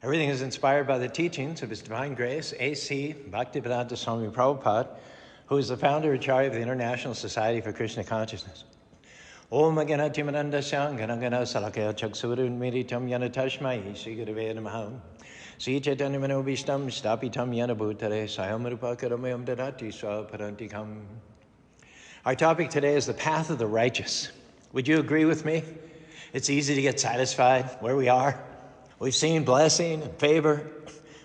Everything is inspired by the teachings of His Divine Grace, A.C. Bhaktivedanta Swami Prabhupada, who is the founder and Acharya of the International Society for Krishna Consciousness. Om Agana Timanandasya Gana Gana Salakaya Chaksurun Miritam Yana Tashmai Sri Gurave Namaha Sri Chaitanya Manobishtam Stapitam Yana Bhutare Sayam Rupa Karamayam Dadati Swaparantikam. Our topic today is the path of the righteous. Would you agree with me? It's easy to get satisfied where we are. We've seen blessing and favor.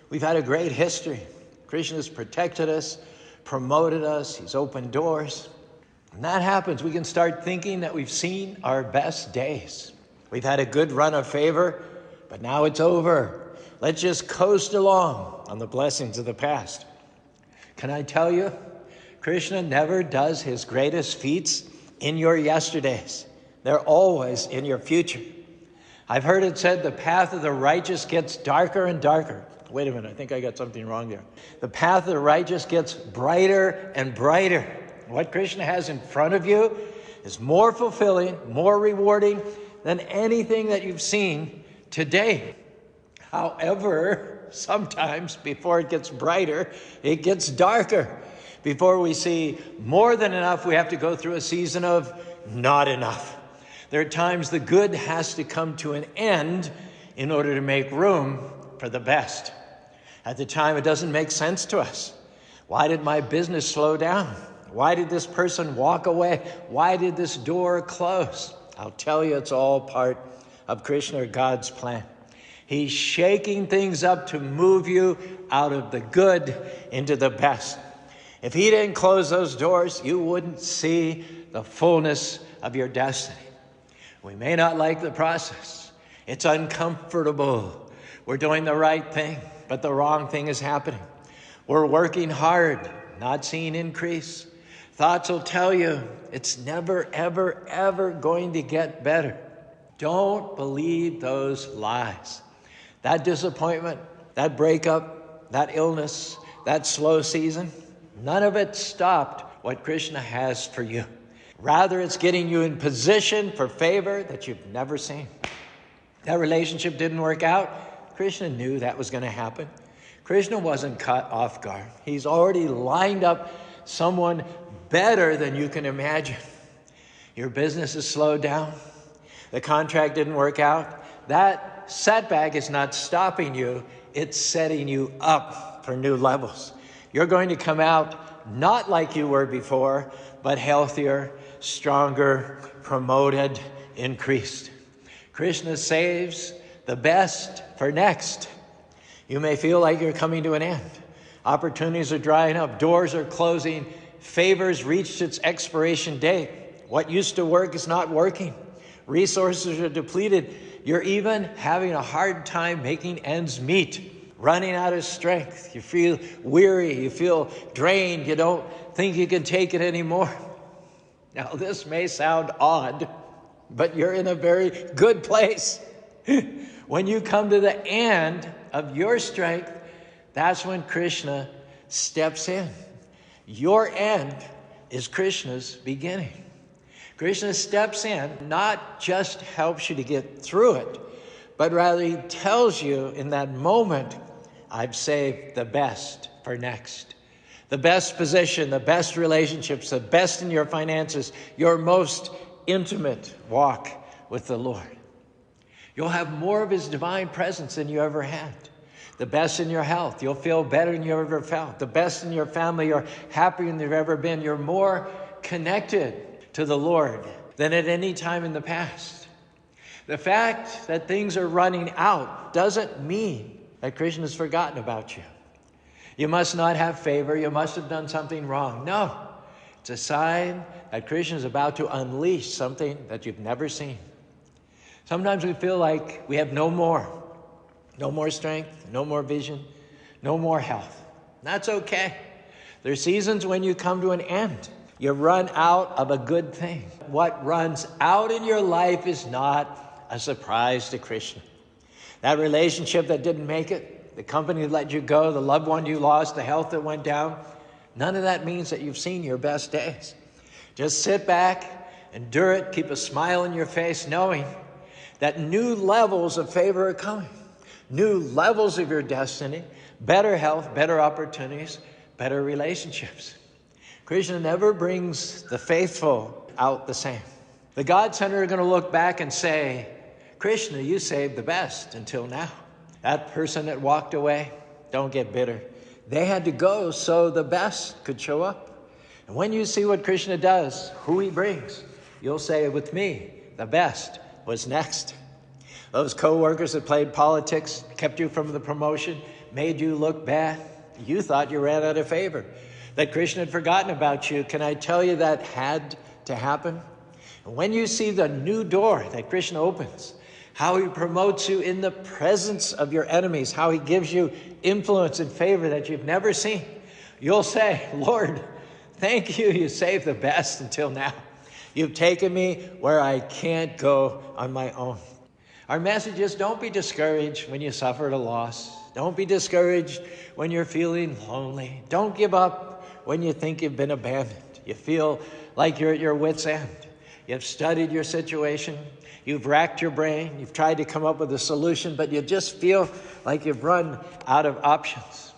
We've had a great history. Krishna has protected us, promoted us. He's opened doors. When that happens, we can start thinking that we've seen our best days. We've had a good run of favor, but now it's over. Let's just coast along on the blessings of the past. Can I tell you, Krishna never does his greatest feats in your yesterdays. They're always in your future. I've heard it said the path of the righteous gets darker and darker. Wait a minute, I think I got something wrong there. The path of the righteous gets brighter and brighter. What Krishna has in front of you is more fulfilling, more rewarding than anything that you've seen today. However, sometimes before it gets brighter, it gets darker. Before we see more than enough, we have to go through a season of not enough. There are times the good has to come to an end in order to make room for the best. At the time, it doesn't make sense to us. Why did my business slow down? Why did this person walk away? Why did this door close? I'll tell you, it's all part of Krishna or God's plan. He's shaking things up to move you out of the good into the best. If he didn't close those doors, you wouldn't see the fullness of your destiny. We may not like the process. It's uncomfortable. We're doing the right thing, but the wrong thing is happening. We're working hard, not seeing increase. Thoughts will tell you it's never, ever, ever going to get better. Don't believe those lies. That disappointment, that breakup, that illness, that slow season, none of it stopped what Krishna has for you. Rather, it's getting you in position for favor that you've never seen. That relationship didn't work out. Krishna knew that was going to happen. Krishna wasn't caught off guard. He's already lined up someone better than you can imagine. Your business is slowed down. The contract didn't work out. That setback is not stopping you. It's setting you up for new levels. You're going to come out not like you were before, but healthier, stronger, promoted, increased. Krishna saves the best for next. You may feel like you're coming to an end. Opportunities are drying up. Doors are closing. Favors reached its expiration date. What used to work is not working. Resources are depleted. You're even having a hard time making ends meet, running out of strength. You feel weary. You feel drained. You don't think you can take it anymore. Now, this may sound odd, but you're in a very good place. When you come to the end of your strength, that's when Krishna steps in. Your end is Krishna's beginning. Krishna steps in, not just helps you to get through it, but rather he tells you in that moment, I've saved the best for next. The best position, the best relationships, the best in your finances, your most intimate walk with the Lord. You'll have more of his divine presence than you ever had. The best in your health, you'll feel better than you ever felt. The best in your family, you're happier than you've ever been. You're more connected to the Lord than at any time in the past. The fact that things are running out doesn't mean that Krishna has forgotten about you. You must not have favor. You must have done something wrong. No, it's a sign that Krishna is about to unleash something that you've never seen. Sometimes we feel like we have no more strength, no more vision, no more health. That's okay. There's seasons when you come to an end. You run out of a good thing. What runs out in your life is not a surprise to Krishna. That relationship that didn't make it, the company that let you go, the loved one you lost, the health that went down, none of that means that you've seen your best days. Just sit back, endure it, keep a smile on your face, knowing that new levels of favor are coming. new levels of your destiny, better health, better opportunities, better relationships. Krishna never brings the faithful out the same. The God Center are going to look back and say, Krishna, you saved the best until now. That person that walked away, don't get bitter. They had to go so the best could show up. And when you see what Krishna does, who he brings, you'll say with me, the best was next. Those co-workers that played politics, kept you from the promotion, made you look bad. You thought you ran out of favor, that Krishna had forgotten about you. Can I tell you that had to happen? And when you see the new door that Krishna opens, how he promotes you in the presence of your enemies, how he gives you influence and favor that you've never seen, you'll say, Lord, thank you, you saved the best until now. You've taken me where I can't go on my own. Our message is don't be discouraged when you suffered a loss. Don't be discouraged when you're feeling lonely. Don't give up when you think you've been abandoned. You feel like you're at your wit's end. You've studied your situation. You've racked your brain. You've tried to come up with a solution, but you just feel like you've run out of options.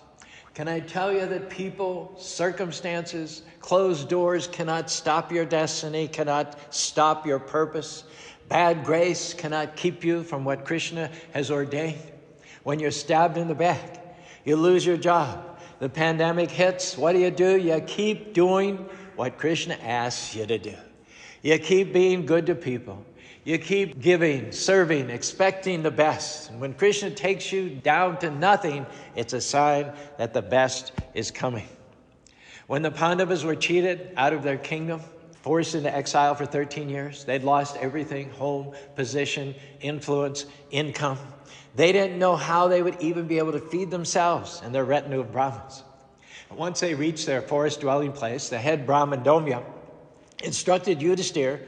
Can I tell you that people, circumstances, closed doors cannot stop your destiny, cannot stop your purpose? Bad grace cannot keep you from what Krishna has ordained. When you're stabbed in the back, you lose your job. The pandemic hits. What do? You keep doing what Krishna asks you to do. You keep being good to people. You keep giving, serving, expecting the best. And when Krishna takes you down to nothing, it's a sign that the best is coming. When the Pandavas were cheated out of their kingdom, forced into exile for 13 years, they'd lost everything, home, position, influence, income. They didn't know how they would even be able to feed themselves and their retinue of Brahmins. Once they reached their forest dwelling place, the head Brahmin Domya instructed Yudhishthira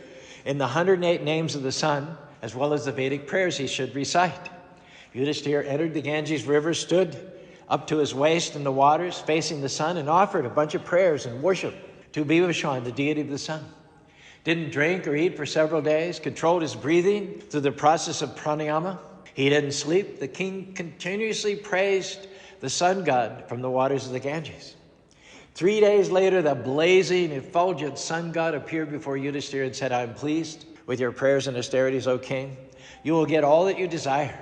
in the 108 names of the sun, as well as the Vedic prayers he should recite. Yudhishthira entered the Ganges River, stood up to his waist in the waters, facing the sun, and offered a bunch of prayers and worship to Vibhishan, the deity of the sun. Didn't drink or eat for several days, controlled his breathing through the process of pranayama. He didn't sleep. The king continuously praised the sun god from the waters of the Ganges. 3 days later, the blazing, effulgent sun god appeared before Yudhishthira and said, I am pleased with your prayers and austerities, O king. You will get all that you desire.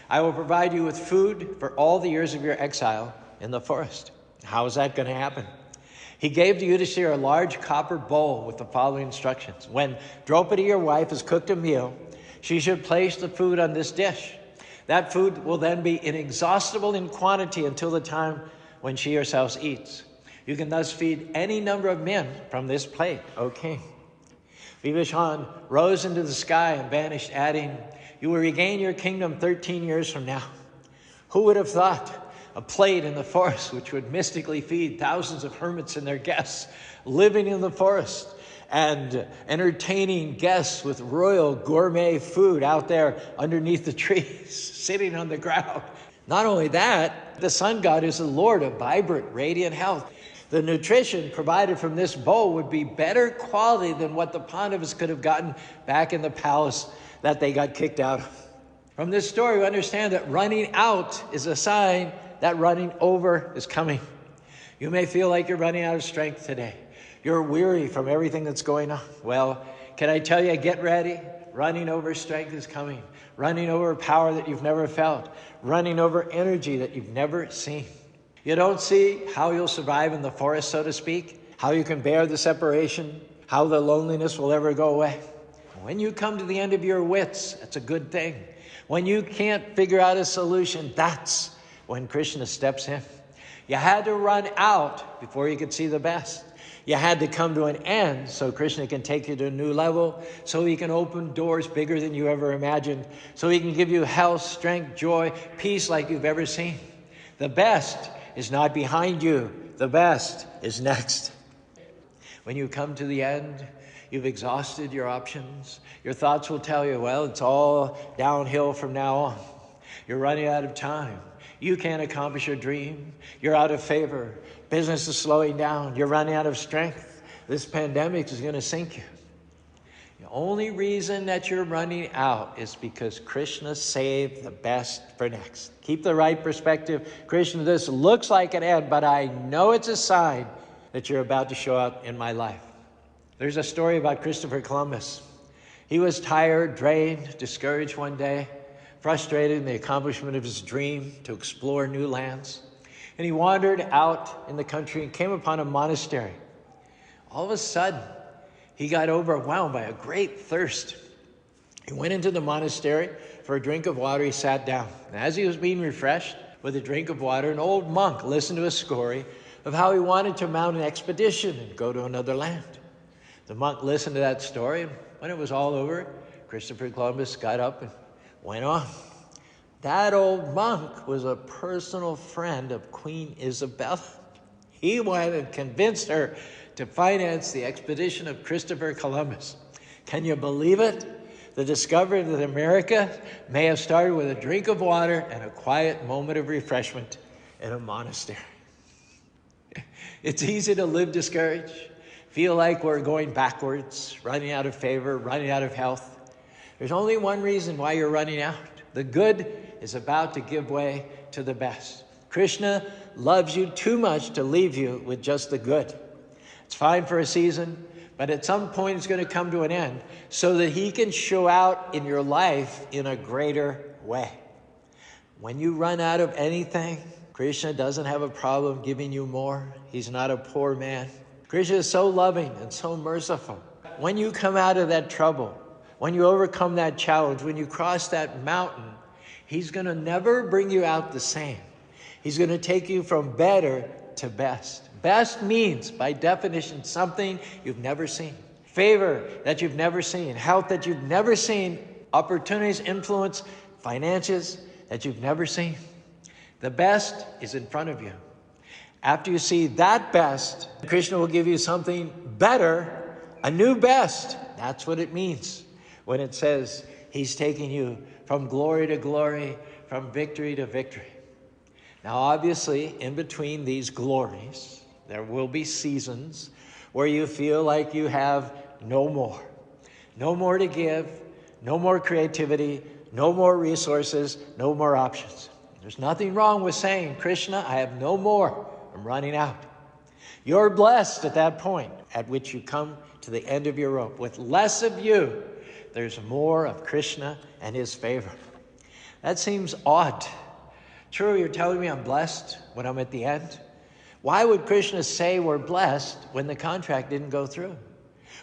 I will provide you with food for all the years of your exile in the forest. How is that going to happen? He gave to Yudhishthira a large copper bowl with the following instructions. When Draupadi, your wife, has cooked a meal, she should place the food on this dish. That food will then be inexhaustible in quantity until the time when she herself eats. You can thus feed any number of men from this plate, O king. Vibhishan rose into the sky and vanished, adding, you will regain your kingdom 13 years from now. Who would have thought a plate in the forest which would mystically feed thousands of hermits and their guests living in the forest and entertaining guests with royal gourmet food out there underneath the trees, sitting on the ground. Not only that, the sun god is the lord of vibrant, radiant health. The nutrition provided from this bowl would be better quality than what the Pandavas could have gotten back in the palace that they got kicked out of. From this story, we understand that running out is a sign that running over is coming. You may feel like you're running out of strength today. You're weary from everything that's going on. Well, can I tell you, get ready. Running over strength is coming. Running over power that you've never felt. Running over energy that you've never seen. You don't see how you'll survive in the forest, so to speak, how you can bear the separation, how the loneliness will ever go away. When you come to the end of your wits, it's a good thing. When you can't figure out a solution, that's when Krishna steps in. You had to run out before you could see the best. You had to come to an end so Krishna can take you to a new level, so he can open doors bigger than you ever imagined, so he can give you health, strength, joy, peace like you've ever seen. The best is not behind you. The best is next. When you come to the end, you've exhausted your options. Your thoughts will tell you, well, it's all downhill from now on. You're running out of time. You can't accomplish your dream. You're out of favor. Business is slowing down. You're running out of strength. This pandemic is going to sink you. The only reason that you're running out is because Krishna saved the best for next. Keep the right perspective. Krishna, this looks like an end, but I know it's a sign that you're about to show up in my life. There's a story about Christopher Columbus. He was tired, drained, discouraged one day, frustrated in the accomplishment of his dream to explore new lands. And he wandered out in the country and came upon a monastery. All of a sudden, he got overwhelmed by a great thirst. He went into the monastery for a drink of water. He sat down. And as he was being refreshed with a drink of water, an old monk listened to a story of how he wanted to mount an expedition and go to another land. The monk listened to that story, and when it was all over, Christopher Columbus got up and went on. That old monk was a personal friend of Queen Isabella. He went and convinced her to finance the expedition of Christopher Columbus. Can you believe it? The discovery that America may have started with a drink of water and a quiet moment of refreshment in a monastery. It's easy to live discouraged, feel like we're going backwards, running out of favor, running out of health. There's only one reason why you're running out. The good is about to give way to the best. Krishna loves you too much to leave you with just the good. It's fine for a season, but at some point it's going to come to an end so that he can show out in your life in a greater way. When you run out of anything, Krishna doesn't have a problem giving you more. He's not a poor man. Krishna is so loving and so merciful. When you come out of that trouble, when you overcome that challenge, when you cross that mountain, he's going to never bring you out the same. He's going to take you from better to best. Best means, by definition, something you've never seen. Favor that you've never seen. Health that you've never seen. Opportunities, influence, finances that you've never seen. The best is in front of you. After you see that best, Krishna will give you something better, a new best. That's what it means when it says he's taking you from glory to glory, from victory to victory. Now, obviously, in between these glories, there will be seasons where you feel like you have no more. No more to give, no more creativity, no more resources, no more options. There's nothing wrong with saying, Krishna, I have no more. I'm running out. You're blessed at that point at which you come to the end of your rope. With less of you, there's more of Krishna and his favor. That seems odd. True, you're telling me I'm blessed when I'm at the end? Why would Krishna say we're blessed when the contract didn't go through?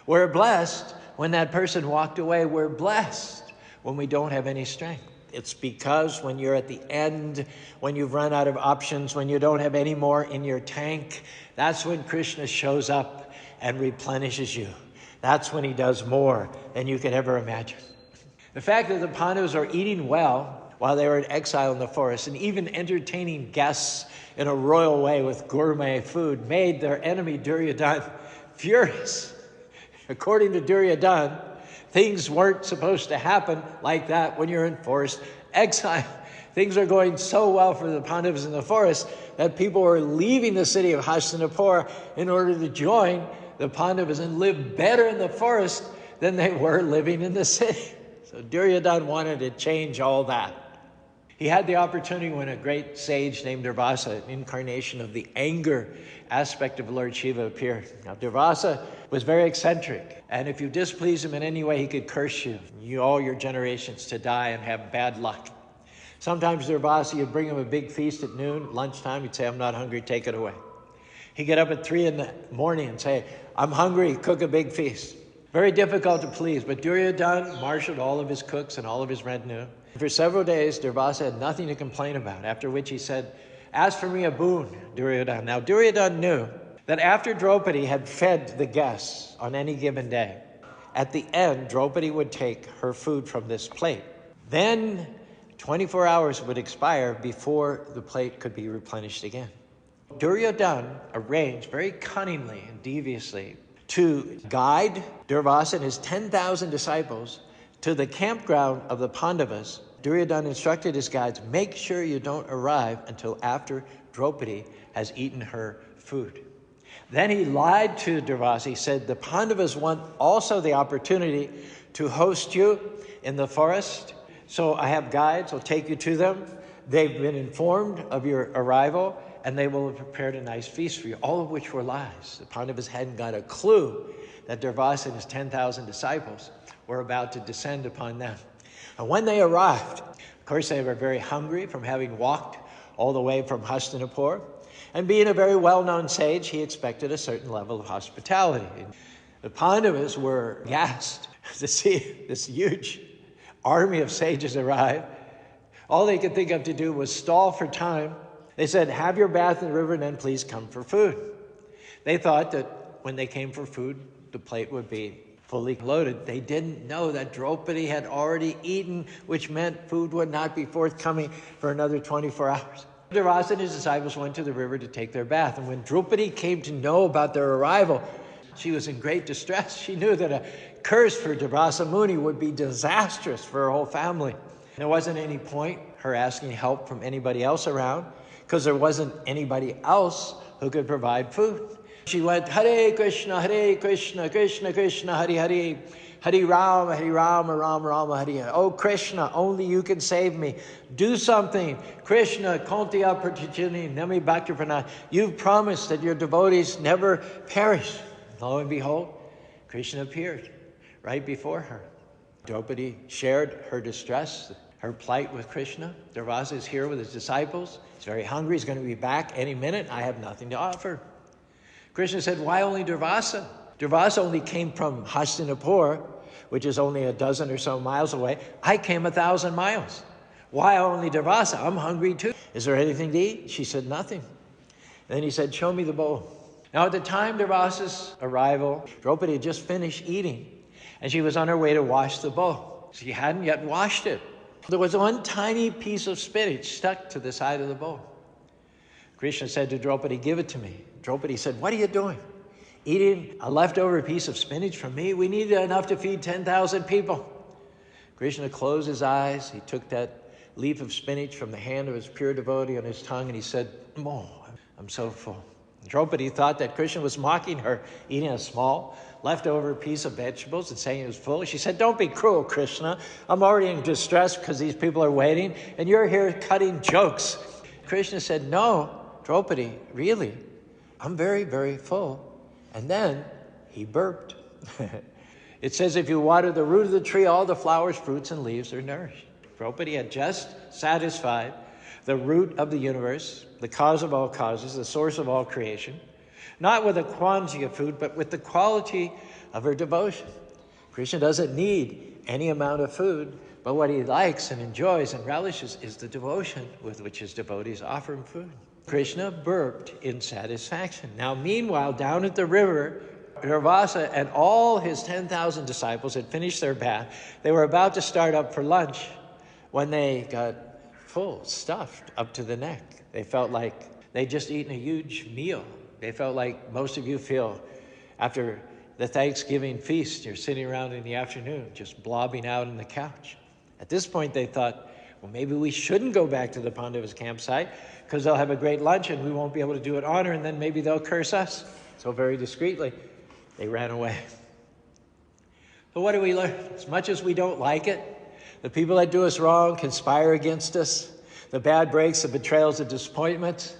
We're blessed when that person walked away. We're blessed when we don't have any strength. It's because when you're at the end, when you've run out of options, when you don't have any more in your tank, that's when Krishna shows up and replenishes you. That's when he does more than you could ever imagine. The fact that the Pandavas are eating well while they were in exile in the forest and even entertaining guests in a royal way with gourmet food made their enemy Duryodhana furious. According to Duryodhana, things weren't supposed to happen like that when you're in forced exile. Things are going so well for the Pandavas in the forest that people were leaving the city of Hastinapur in order to join the Pandavas and live better in the forest than they were living in the city. So Duryodhana wanted to change all that. He had the opportunity when a great sage named Durvasa, an incarnation of the anger aspect of Lord Shiva, appeared. Now, Durvasa was very eccentric, and if you displeased him in any way, he could curse you, all your generations, to die and have bad luck. Sometimes Durvasa, you'd bring him a big feast at noon, lunchtime, he'd say, I'm not hungry, take it away. He'd get up at 3 in the morning and say, I'm hungry, cook a big feast. Very difficult to please, but Duryodhana marshaled all of his cooks and all of his retinue. For several days, Durvasa had nothing to complain about, after which he said, ask for me a boon, Duryodhana. Now, Duryodhana knew that after Draupadi had fed the guests on any given day, at the end, Draupadi would take her food from this plate. Then 24 hours would expire before the plate could be replenished again. Duryodhana arranged very cunningly and deviously to guide Durvasa and his 10,000 disciples to the campground of the Pandavas. Duryodhana instructed his guides, make sure you don't arrive until after Draupadi has eaten her food. Then he lied to Durvasa. He said, the Pandavas want also the opportunity to host you in the forest. So I have guides, I'll take you to them. They've been informed of your arrival, and they will have prepared a nice feast for you, all of which were lies. The Pandavas hadn't got a clue that Durvasa and his 10,000 disciples were about to descend upon them. And when they arrived, of course, they were very hungry from having walked all the way from Hastinapur. And being a very well-known sage, he expected a certain level of hospitality. The Pandavas were aghast to see this huge army of sages arrive. All they could think of to do was stall for time. They said, have your bath in the river and then please come for food. They thought that when they came for food, the plate would be fully loaded. They didn't know that Draupadi had already eaten, which meant food would not be forthcoming for another 24 hours. Durvasa and his disciples went to the river to take their bath. And when Draupadi came to know about their arrival, she was in great distress. She knew that a curse for Durvasa Muni would be disastrous for her whole family. There wasn't any point her asking help from anybody else around, because there wasn't anybody else who could provide food. She went, Hare Krishna, Krishna Krishna, Hare Hare, Hare Rama, Rama Rama, Hare Hare. Oh Krishna, only you can save me. Do something. Krishna, Kontiya Pratichini, Nami Bhakti Pranay. You've promised that your devotees never perish. Lo and behold, Krishna appeared right before her. Draupadi shared her distress, her plight with Krishna. Durvasa is here with his disciples. He's very hungry. He's going to be back any minute. I have nothing to offer. Krishna said, why only Durvasa? Durvasa only came from Hastinapur, which is only a dozen or so miles away. I came 1,000 miles. Why only Durvasa? I'm hungry too. Is there anything to eat? She said, nothing. And then he said, show me the bowl. Now at the time Durvasa's arrival, Draupadi had just finished eating, and she was on her way to wash the bowl. She hadn't yet washed it. There was one tiny piece of spinach stuck to the side of the bowl. Krishna said to Draupadi, give it to me. Draupadi said, what are you doing? Eating a leftover piece of spinach from me? We needed enough to feed 10,000 people. Krishna closed his eyes. He took that leaf of spinach from the hand of his pure devotee on his tongue, and he said, oh, I'm so full. Draupadi thought that Krishna was mocking her, eating a small leftover piece of vegetables and saying it was full. She said, don't be cruel, Krishna. I'm already in distress because these people are waiting, and you're here cutting jokes. Krishna said, no, Draupadi, really, I'm very, very full. And then he burped. It says, if you water the root of the tree, all the flowers, fruits, and leaves are nourished. Draupadi had just satisfied the root of the universe, the cause of all causes, the source of all creation, not with a quantity of food, but with the quality of her devotion. Krishna doesn't need any amount of food, but what he likes and enjoys and relishes is the devotion with which his devotees offer him food. Krishna burped in satisfaction. Now, meanwhile, down at the river, Durvasa and all his 10,000 disciples had finished their bath. They were about to start up for lunch when they got full, stuffed up to the neck. They felt like they'd just eaten a huge meal. They felt like most of you feel after the Thanksgiving feast. You're sitting around in the afternoon, just blobbing out on the couch. At this point, they thought, well, maybe we shouldn't go back to the Pandavas' campsite because they'll have a great lunch and we won't be able to do it honor, and then maybe they'll curse us. So very discreetly, they ran away. So what do we learn? As much as we don't like it, the people that do us wrong, conspire against us, the bad breaks, the betrayals, the disappointments,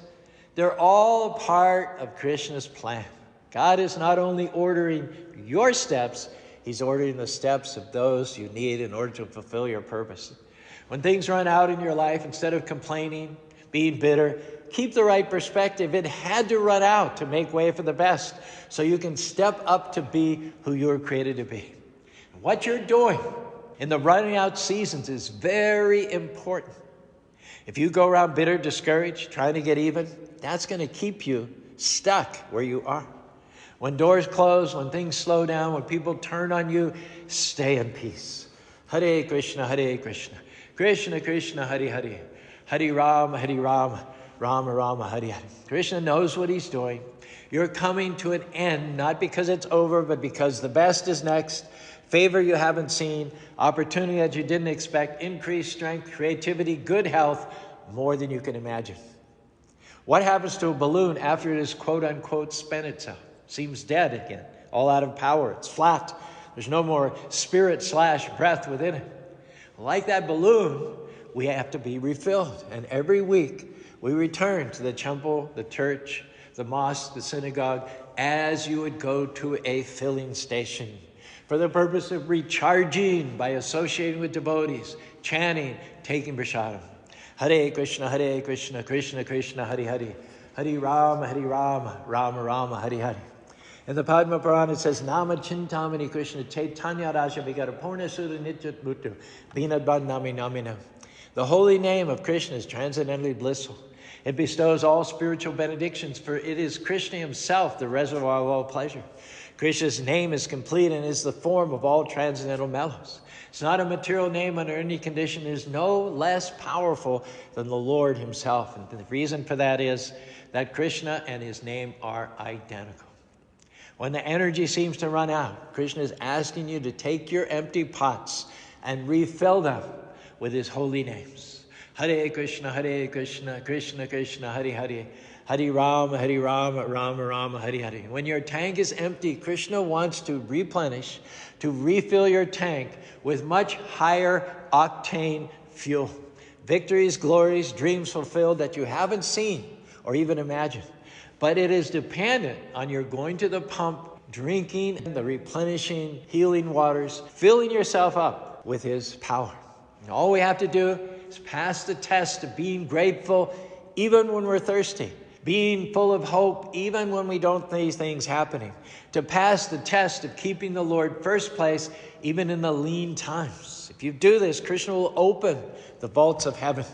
they're all part of Krishna's plan. God is not only ordering your steps, he's ordering the steps of those you need in order to fulfill your purpose. When things run out in your life, instead of complaining, being bitter, keep the right perspective. It had to run out to make way for the best, so you can step up to be who you were created to be. What you're doing in the running out seasons is very important. If you go around bitter, discouraged, trying to get even, that's going to keep you stuck where you are. When doors close, when things slow down, when people turn on you, stay in peace. Hare Krishna, Krishna Krishna, Hare Hare, Hare Rama, Rama Rama, Hare Hare. Krishna knows what he's doing. You're coming to an end, not because it's over, but because the best is next. Favor you haven't seen, opportunity that you didn't expect, increased strength, creativity, good health, more than you can imagine. What happens to a balloon after it has quote-unquote spent itself? Seems dead again, all out of power. It's flat. There's no more spirit/breath within it. Like that balloon, we have to be refilled. And every week, we return to the temple, the church, the mosque, the synagogue, as you would go to a filling station for the purpose of recharging by associating with devotees, chanting, taking prasadam. Hare Krishna, Krishna Krishna, Hare Hare. Hare Rama, Rama Rama, Hare Hare. In the Padma Purana it says, Nama Chintamani Krishna Chaitanya Raja Vigara Purna Sudha Nityat Bhutu Binadban Nami Namina. The holy name of Krishna is transcendently blissful. It bestows all spiritual benedictions, for it is Krishna himself, the reservoir of all pleasure. Krishna's name is complete and is the form of all transcendental mellows. It's not a material name under any condition. It is no less powerful than the Lord himself. And the reason for that is that Krishna and his name are identical. When the energy seems to run out, Krishna is asking you to take your empty pots and refill them with his holy names. Hare Krishna, Krishna Krishna, Hare Hare. Hare Rama, Rama Rama, Hare Hare. When your tank is empty, Krishna wants to replenish, to refill your tank with much higher octane fuel. Victories, glories, dreams fulfilled that you haven't seen or even imagined. But it is dependent on your going to the pump, drinking the replenishing, healing waters, filling yourself up with his power. And all we have to do is pass the test of being grateful even when we're thirsty, being full of hope even when we don't see things happening, to pass the test of keeping the Lord first place even in the lean times. If you do this, Krishna will open the vaults of heaven.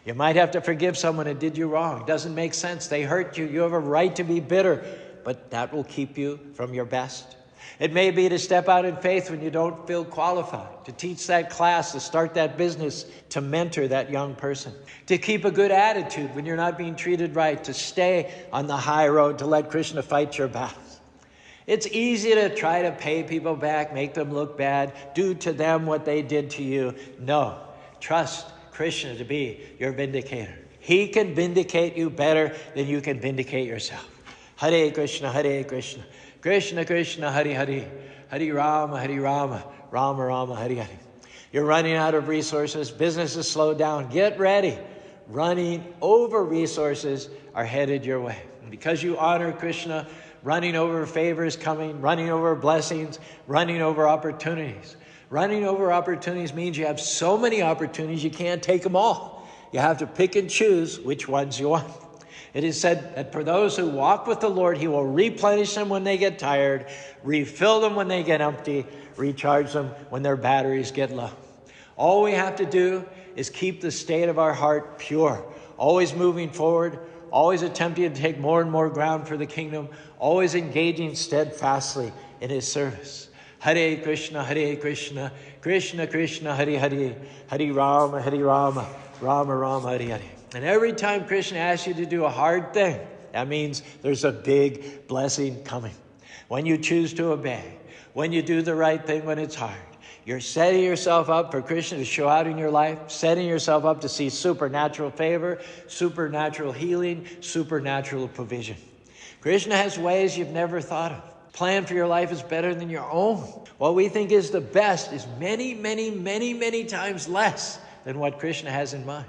You might have to forgive someone who did you wrong. It doesn't make sense. They hurt you. You have a right to be bitter, but that will keep you from your best. It may be to step out in faith when you don't feel qualified, to teach that class, to start that business, to mentor that young person, to keep a good attitude when you're not being treated right, to stay on the high road, to let Krishna fight your battles. It's easy to try to pay people back, make them look bad, do to them what they did to you. No, trust Krishna to be your vindicator. He can vindicate you better than you can vindicate yourself. Hare Krishna, Krishna Krishna, Hare Hare. Hare Rama, Rama Rama, Hare Hare. You're running out of resources. Business is slowed down. Get ready. Running over resources are headed your way. And because you honor Krishna, running over favors coming, running over blessings, running over opportunities. Running over opportunities means you have so many opportunities you can't take them all. You have to pick and choose which ones you want. It is said that for those who walk with the Lord, he will replenish them when they get tired, refill them when they get empty, recharge them when their batteries get low. All we have to do is keep the state of our heart pure, always moving forward, always attempting to take more and more ground for the kingdom, always engaging steadfastly in his service. Hare Krishna, Krishna Krishna, Hare Hare. Hare Rama, Rama Rama, Hare Hare. And every time Krishna asks you to do a hard thing, that means there's a big blessing coming. When you choose to obey, when you do the right thing when it's hard, you're setting yourself up for Krishna to show out in your life, setting yourself up to see supernatural favor, supernatural healing, supernatural provision. Krishna has ways you've never thought of. Plan for your life is better than your own. What we think is the best is many times less than what Krishna has in mind.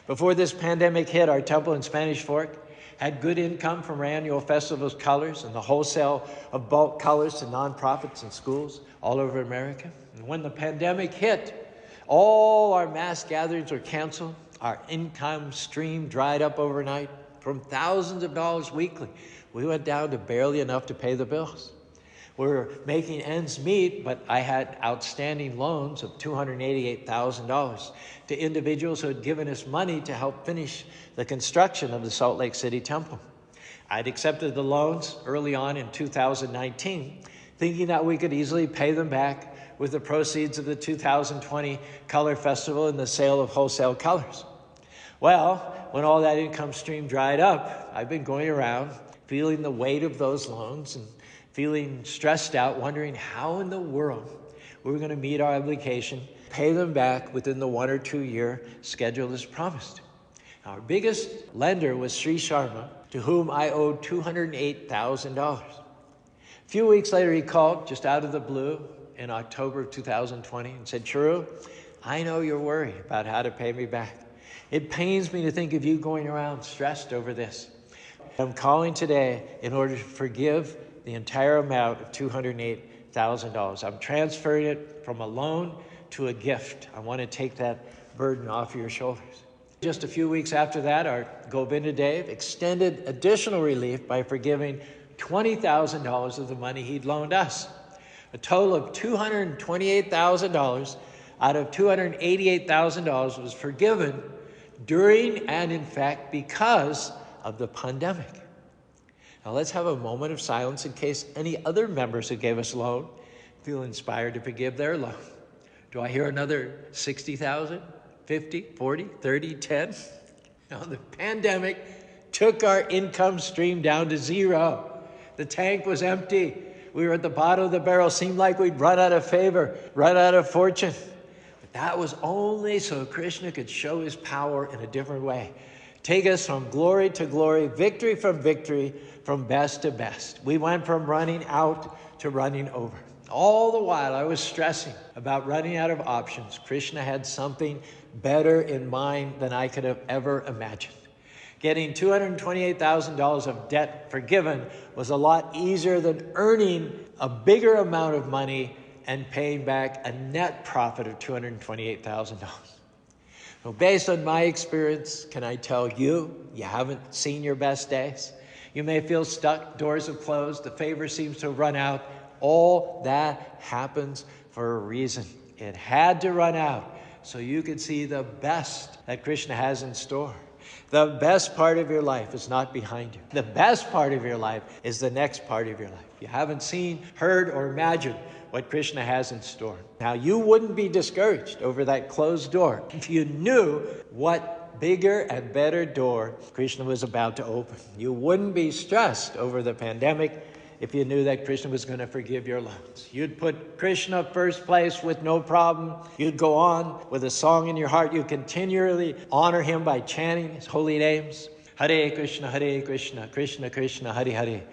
Before this pandemic hit, our temple in Spanish Fork had good income from our annual festival's colors and the wholesale of bulk colors to nonprofits and schools all over America. And when the pandemic hit, all our mass gatherings were canceled. Our income stream dried up overnight. From thousands of dollars weekly, we went down to barely enough to pay the bills. We were making ends meet, but I had outstanding loans of $288,000 to individuals who had given us money to help finish the construction of the Salt Lake City Temple. I'd accepted the loans early on in 2019, thinking that we could easily pay them back with the proceeds of the 2020 Color Festival and the sale of wholesale colors. Well, when all that income stream dried up, I've been going around feeling the weight of those loans and feeling stressed out, wondering how in the world we were going to meet our obligation, pay them back within the 1 or 2 year schedule as promised. Our biggest lender was Sri Sharma, to whom I owed $208,000. A few weeks later, he called just out of the blue in October of 2020 and said, Caru, I know you're worried about how to pay me back. It pains me to think of you going around stressed over this. I'm calling today in order to forgive the entire amount of $208,000. I'm transferring it from a loan to a gift. I want to take that burden off your shoulders. Just a few weeks after that, our Govinda Dev extended additional relief by forgiving $20,000 of the money he'd loaned us. A total of $228,000 out of $288,000 was forgiven during and, in fact, because of the pandemic. Now let's have a moment of silence in case any other members who gave us a loan feel inspired to forgive their loan. Do I hear another 60,000, 50, 40, 30, 10? Now the pandemic took our income stream down to zero. The tank was empty. We were at the bottom of the barrel. Seemed like we'd run out of favor, run out of fortune. But that was only so Krishna could show his power in a different way. Take us from glory to glory, victory from victory, from best to best. We went from running out to running over. All the while I was stressing about running out of options, Krishna had something better in mind than I could have ever imagined. Getting $228,000 of debt forgiven was a lot easier than earning a bigger amount of money and paying back a net profit of $228,000. So based on my experience, can I tell you, you haven't seen your best days? You may feel stuck, doors have closed, the favor seems to have run out. All that happens for a reason. It had to run out so you could see the best that Krishna has in store. The best part of your life is not behind you. The best part of your life is the next part of your life. You haven't seen, heard, or imagined what Krishna has in store. Now, you wouldn't be discouraged over that closed door if you knew what bigger and better door Krishna was about to open. You wouldn't be stressed over the pandemic if you knew that Krishna was going to forgive your loans. You'd put Krishna first place with no problem. You'd go on with a song in your heart. You'd continually honor him by chanting his holy names. Hare Krishna, Krishna Krishna, Hare Hare.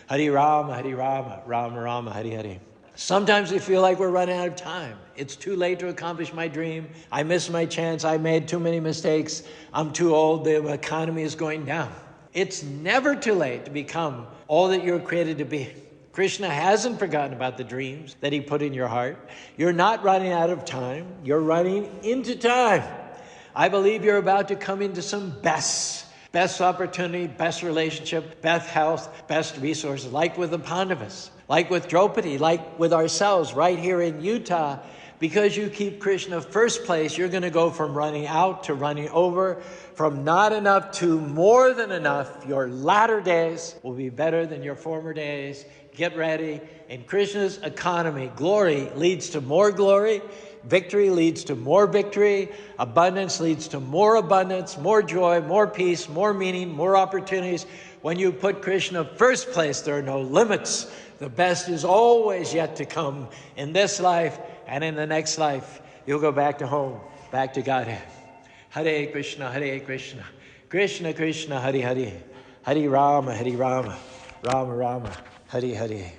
Hare Rama, Rama Rama, Hare Hare. Sometimes we feel like we're running out of time. It's too late to accomplish my dream. I missed my chance. I made too many mistakes. I'm too old. The economy is going down. It's never too late to become all that you're created to be. Krishna hasn't forgotten about the dreams that he put in your heart. You're not running out of time. You're running into time. I believe you're about to come into some best opportunity, best relationship, best health, best resources, like with the Pandavas, like with Draupadi, like with ourselves right here in Utah. Because you keep Krishna first place, you're going to go from running out to running over, from not enough to more than enough. Your latter days will be better than your former days. Get ready. In Krishna's economy, glory leads to more glory. Victory leads to more victory. Abundance leads to more abundance, more joy, more peace, more meaning, more opportunities. When you put Krishna first place, there are no limits. The best is always yet to come in this life and in the next life. You'll go back to home, back to Godhead. Hare Krishna, Krishna Krishna, Hare Hare. Hare Rama, Rama Rama, Hare Hare.